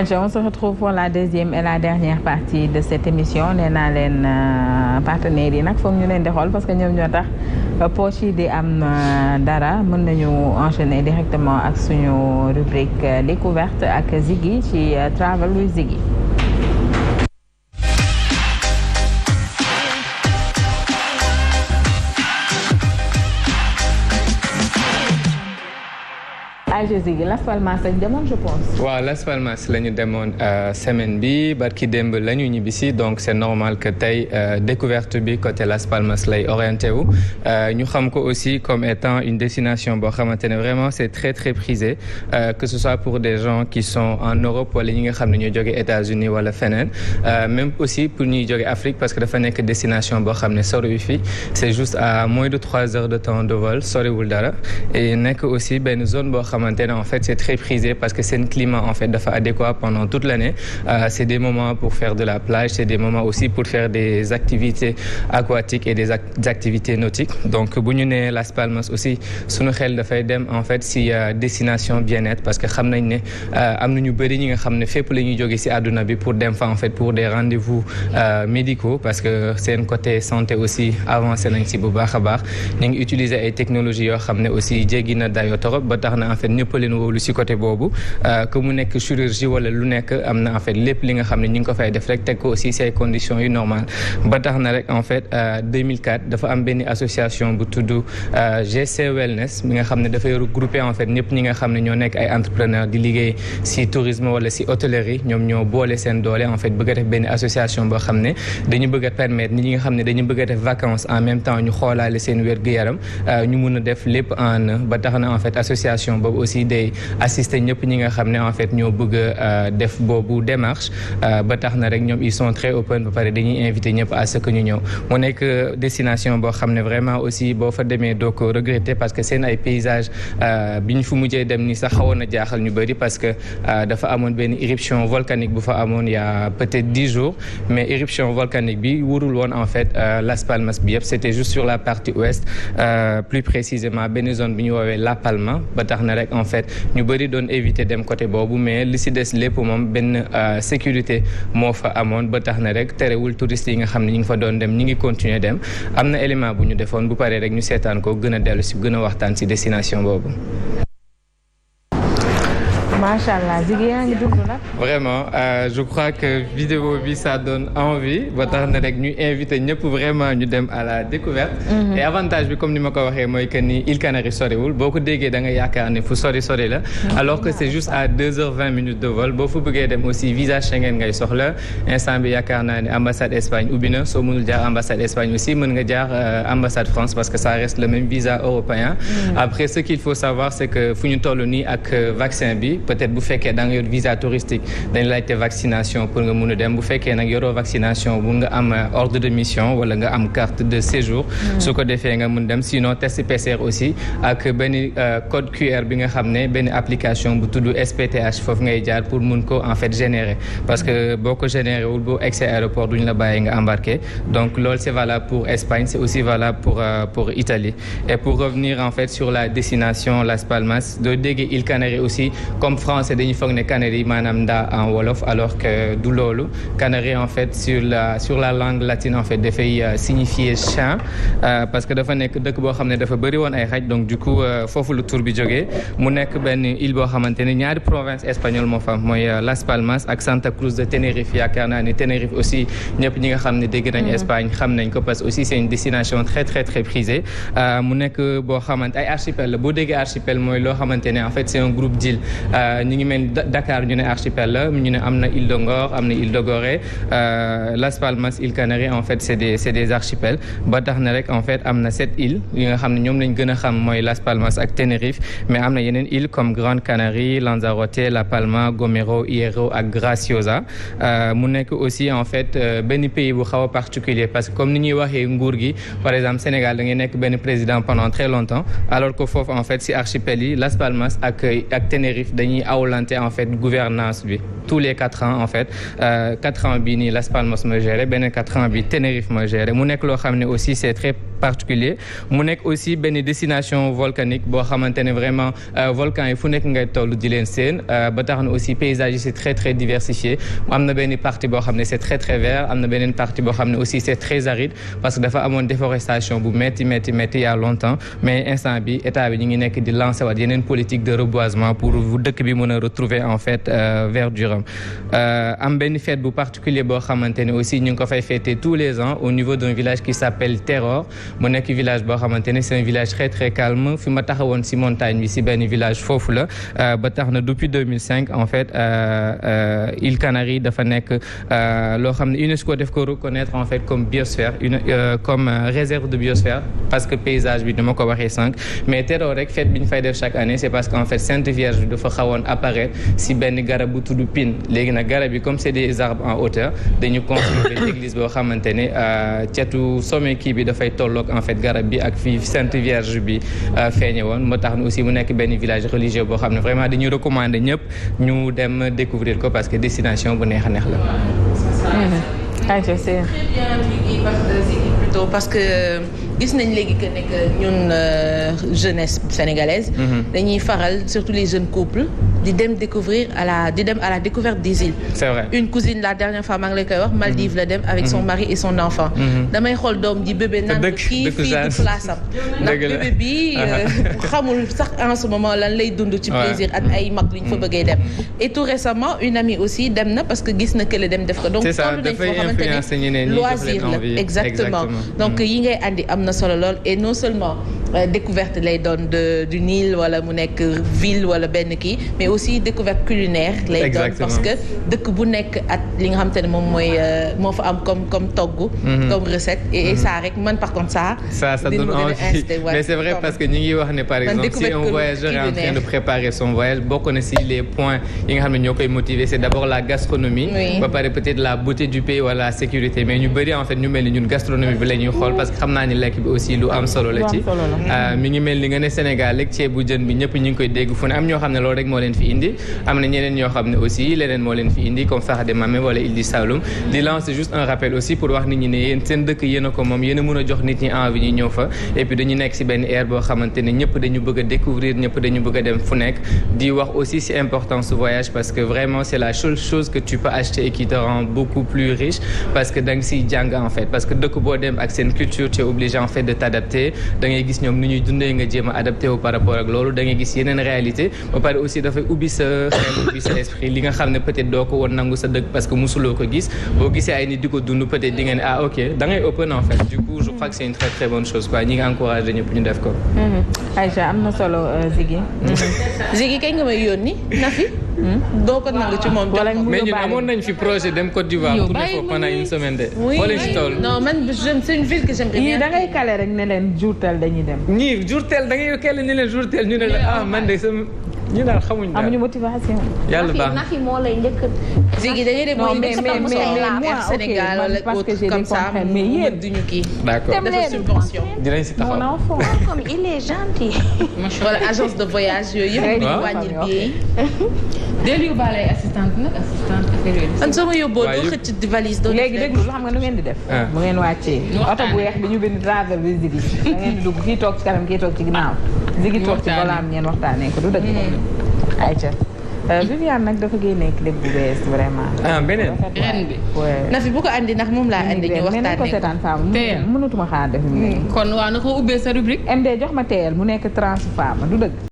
Aïcha, on se retrouve pour la deuxième et la dernière partie de cette émission nee naa leen partenaires yi nag foog ñu leen di xool parce que ñoom ñoo tax poche yi di am dara mën nañu enchaîner directement ak suñu rubrique découverte ak Ziggy ci Travel with Ziggy. Las Palmas lañu demoon je pense. waaw Las Palmas la ñu demoon semaine bi barki démb la ñu ñibbisi donc c'est normal que tey découverte bi côté Las Palmas lay orienté wu ñu xam ko aussi comme étant une destination boo xamante ne vraiment c'est très très prisé que ce soit pour des gens qui sont en Europe wala ñi nga xam ne ñoo jóge États-Unis wala feneen même aussi pour ñuy jóge Afrique parce que dafa nekk destination boo xam ne soriwul fii c'est juste à moins de 3 heures de temps de vol soriwul dara et nekk aussi benn zone boo xamante en fait c'est très prisé parce que c'est un climat en fait dafa adéquat pendant toute l'année c'est des moments pour faire de la plage c'est des moments aussi pour faire des activités aquatiques et des activités nautiques donc bu ñu nee Las Palmas aussi sunu xel dafay dem en fait si destination bien-être parce que xam nañ ne am na ñu bëri ñi nga xam ne fépp la ñuy jóge si àdduna bi pour dem fa en fait pour des rendez-vous médicaux parce que seen côté santé aussi avancé nañ si bu baax a baax ñu ngi utiliser ay technologies yoo xam ne aussi jéggi na dayoo torop ba tax na en fait ñëpp leen wóolu si côté boobu que mu nekk chirurgie wala lu nekk am na en fait lépp li nga xam ne ñu ngi ko fay def rek teg ko aussi si ay conditions yu normales ba tax na rek en fait 2004 dafa am benn association bu tudd GC Wellness mi nga xam ne dafay regrouper en fait ñëpp ñi nga xam ne ñoo nekk ay entrepreneurs di liggéey si tourisme wala si hôtellerie ñoom ñoo boole seen doole en fait bëgg a def benn association boo xam ne dañu bëgg a permettre nit ñi nga xam ne dañu bëgg a def vacances en même temps ñu xoolaale seen wér-gu-yaram ñu mun a def lépp en ba tax na en fait association boobu aussi day assister ñëpp ñi nga xam ne en fait ñoo bëgg a def boobu démarche ba tax na rek ñoom ils sont très open ba pare dañuy inviter ñëpp à ce que ñu ñëw mu nekk destination boo xam ne vraiment aussi boo fa demee doo ko regretter parce que seen ay paysages bi ñu fu mujjee dem ni sax xawoon na jaaxal ñu bëri parce que dafa amoon benn éruption volcanique bu fa amoon il y a peut-être 10 jours mais éruption volcanique bi wurul woon en fait Las Palmas bi yëpp c'était juste sur la partie ouest plus précisément benn zone bi ñu woowee La Palma ba tax na rek en fait ñu bëri doon éviter dem côté boobu mais li si des lépp moom benn sécurité moo fa amoon ba tax na rek terewul touristes yi nga xam ne ñu ngi fa doon dem ñi ngi continuer dem am na élément bu ñu defoon bu paree rek ñu seetaan ko gën a dellu si gën a waxtaan si destination boobu. macha allah Ziggy yaa ngi dund nag. vraiment je crois que vidéo bi ça donne envie ba tax na rek ñu invité ñëpp vraiment ñu dem à la découverte. et avantage bi comme ni ma ko waxee mooy que ni Îles Canaries soriwul boo ko déggee da nga yaakaar ne fu sori la. alors que c'est juste à 2h20 de vol boo fa bëggee dem aussi visa Schengen ngay soxla instant bi yaakaar naa ne ambassade Espagne ubbi na soo mënul jaar ambassade Espagne aussi mën nga jaar ambassade France parce que ça reste le même visa européen. après ce qu'il faut savoir c'est que fu ñu toll nii ak vaccin bi. peut-être bu fekkee da nga yor visa touristique dañ laajte vaccination pour nga mun a dem bu fekkee nag yoroo vaccination bu nga am ordre de mission wala nga am carte de séjour su ko defee nga mun dem sinon test PCR aussi ak benn code QR bi nga xam ne benn application bu tudd SPTH foofu ngay jaar pour mun ko en fait générer parce que boo ko générer wul boo egsee aéroport duñ la bàyyi nga embarquer donc loolu c'est valable pour Espagne c'est aussi valable pour Italie et pour revenir en fait sur la destination Las Palmas doo déggee Îles Canaries aussi comme français dañuy foog ne Canaries maanaam ndaa en wolof alors que du loolu Canaries en fait sur la langue latine en fait dafay signifier chien parce que dafa nekk dëkk boo xam ne dafa bëri woon ay xaj donc du coup foofu lu tur bi jógee mu nekk benn île boo xamante ne ñaari province espagnole moo fa mooy Las Palmas ak Santa Cruz de Tenerife yaakaar naa ne Tenerife aussi ñëpp ñi nga xam ne dégg nañ Espagne xam nañ ko parce que aussi c'est une destination très très très prisée mu nekk boo xamante ay archipel la boo déggee archipel mooy loo xamante ne en fait c'est un groupe d'îles ñu ngi mel Dakar ñu ne archipel la ñu ne am na île de Ngor am na île de Gorée Las Palmas îles Canaries en fait c'est des archipels ba tax na rek en fait am na 7 îles yi nga xam ne ñoom lañ gën a xam mooy Las Palmas ak Tenerife mais am na yeneen îles comme Grande Canarie Lanzarote La Palma Gomero Hierro ak Graciosa mu nekk aussi en fait benn pays bu xaw a particulier parce que comme ni ñuy waxee nguur gi par exemple Sénégal da ngay nekk benn président pendant très longtemps alors que foofu en fait si archipel yi Las Palmas ak Tenerife dañuy dañuy awlante en fait gouvernance bi tous les 4 ans en fait 4 ans bii nii Las Palmas ma géré beneen 4 ans bi Tenerife ma géré mu nekk loo xam ne aussi c'est très particulier mu nekk aussi benn destination volcanique boo xamante ne vraiment volcan yi fu nekk ngay toll di leen seen ba tax na aussi paysage yi c'est très très diversifié am na benn partie boo xam ne c'est très très vert am na beneen partie boo xam ne aussi c'est très aride parce que dafa amoon déforestation bu métti il y a longtemps mais instant bi état bi ñu ngi nekk di lancer waat yeneen politique de reboisement pour dëkk bi mën a retrouver en fait verdure am benn fête bu particulier boo xamante ne aussi ñu ngi ko fay fêter tous les ans au niveau d'un village qui s'appelle Terror mu nekk village boo xamante ne c'est un village très très calme fi ma taxawoon ci montagne bi ci benn village foofu la ba tax na depuis 2005 en fait île Canaries dafa nekk loo xam ne UNESCO def ko reconnaître en fait comme biosphère comme réserve de biosphère parce que paysage bi dama ko waxee sànq mais Terror rek fête bi ñu fay def chaque année c'est parce que en fait Sainte Vierge bi dafa xawoon apparaître ci benn garab bu tudd pin léegi nag garab yi comme c'est des arbres en hauteur dañu construire benn église boo xamante ne cetu sommet kii bi dafay tolloog en fait garab bi ak fii Sainte Vierge bi feeñe woon moo tax na aussi mu nekk benn village religieux boo xam ne vraiment dañuy recommander ñëpp ñu dem découvrir ko parce que destination bu neex a neex la. Plutôt parce que gis nañ léegi que nekk ñun jeunesse sénégalaise dañuy faral surtout les jeunes couples di dem à la découverte des îles. C'est vrai. Une cousine la dernière fois maa ngi lay koy wax Maldives la dem avec son mari et son enfant. damay xool doom ji bébé naan kii fii du place am ndax bébé bi xamul sax en ce moment lan lay dund ci plaisir ak ay mag li ñu fa bëggee dem. Et tout récemment une amie aussi dem na parce que gis na kële dem def ko. donc toll nañ foo xamante ne loisir la exactement donc yi ngay andi am na solo lool et non seulement découverte lay doon d'une île wala mu nekk ville wala benn kii mais aussi découverte culinaire lay doon parce que dëkk bu nekk ak li nga xamante ne moom mooy moo fa am comme togg comme recette et ça rek man par contre ça donne envie mais c'est vrai parce que ñi ngi wax ne par exemple si un voyageur est en train de préparer son voyage bokk na si les points yi nga xam ne ñoo koy motiver c'est d'abord la gastronomie ba pare peut-être la beauté du pays wala la sécurité mais ñu bëri en fait ñu mel ni ñun gastronomie bi la ñuy xool parce que xam naa ni lekk bi aussi lu am solo la ci mi ngi mel ni nga ne Sénégal rek ceebu jën bi ñëpp ñu ngi koy dégg fu ne am ñoo xam ne loolu rek moo leen fi indi am na ñeneen ñoo xam ne aussi leneen moo leen fi indi comme Fardé Mamé wala Île du Saloum di lancer juste un rappel aussi pour wax nit ñi ne yéen seen dëkk yéen a ko moom yéen a mën a jox nit ñi envie ñi ñëw fa et puis dañu nekk ci benn air boo xamante ne ñëpp dañu bëgg a découvrir ñëpp dañu bëgg a dem fu nekk di wax aussi ci importance ce voyage parce que vraiment c'est la seule chose que tu peux acheter et qui te rend beaucoup plus riche parce que da nga ciy jàng en fait parce que dëkk boo dem ak seen culture tu es obligé en fait de t'adapter da ngay gis ñoom ni ñuy dundee nga jéem a adapté wu par rapport ak loolu da ngay gis yeneen réalité ba pare aussi dafay ubbi sa xel ubbi sa esprit li nga xam ne peut-être doo ko woon nangu sa dëkk parce que musuloo ko gis boo gisee ay nit di ko dund peut-être di nga ne ah ok da ngay open en fait du coup je crois que c'est une très très bonne chose quoi ñi ngi encouragé ñëpp ñu def ko. Aïcha am na solo Ziggy. Ziggy kañ nga may yónni Nafi. doo ko nangu ci moom. mais ñun amoon nañ fi projet dem Côte d'Ivoire pour ne faut pendant une semaine de. oui non man c'est une ville que j'aimerais bien. yii da ngay kale rek ne leen jourtel dañuy dem. ñii jourtel da ngay kale ne leen jourtel ñu ne la ah man de sama ñu daal xamuñ daal amuñu motivation. yàlla baax Nafi moo lay njëkk. Ziggy da ngay dem mais Sénégal wala comme ça mais yéen duñu kii. d'accord dafa subvention. dinañ si taxaw comme il est gentil. wala agence de voyage yooyu yëpp ñu wàññil billet yi. déedéet yóbbaale ay assistante nag assistante affaire yooyu. man soo ma yóbboo doo xëcc di valise doo. léegi déglu lu xam nga nu ngeen di def. bu ngeen wàccee. oto bu weex bi ñu bind travel bi Ziggy da ngeen di dugg kii toog ci kanam kii toog ci ginnaaw. Ziggy toog ci bolaam ngeen waxtaanee ko du dëgg. Aïcha Viviane nag dafa génne clip bu bees vraiment. beneen bi. Nafi bu ko andi ndax moom laa andi ñu waxtaanee ko. seetaan femme mënatuma xaar def. kon waaw na ko ubbee sa rubrique. MD jox ma teel mu nekk trans femme du dëgg.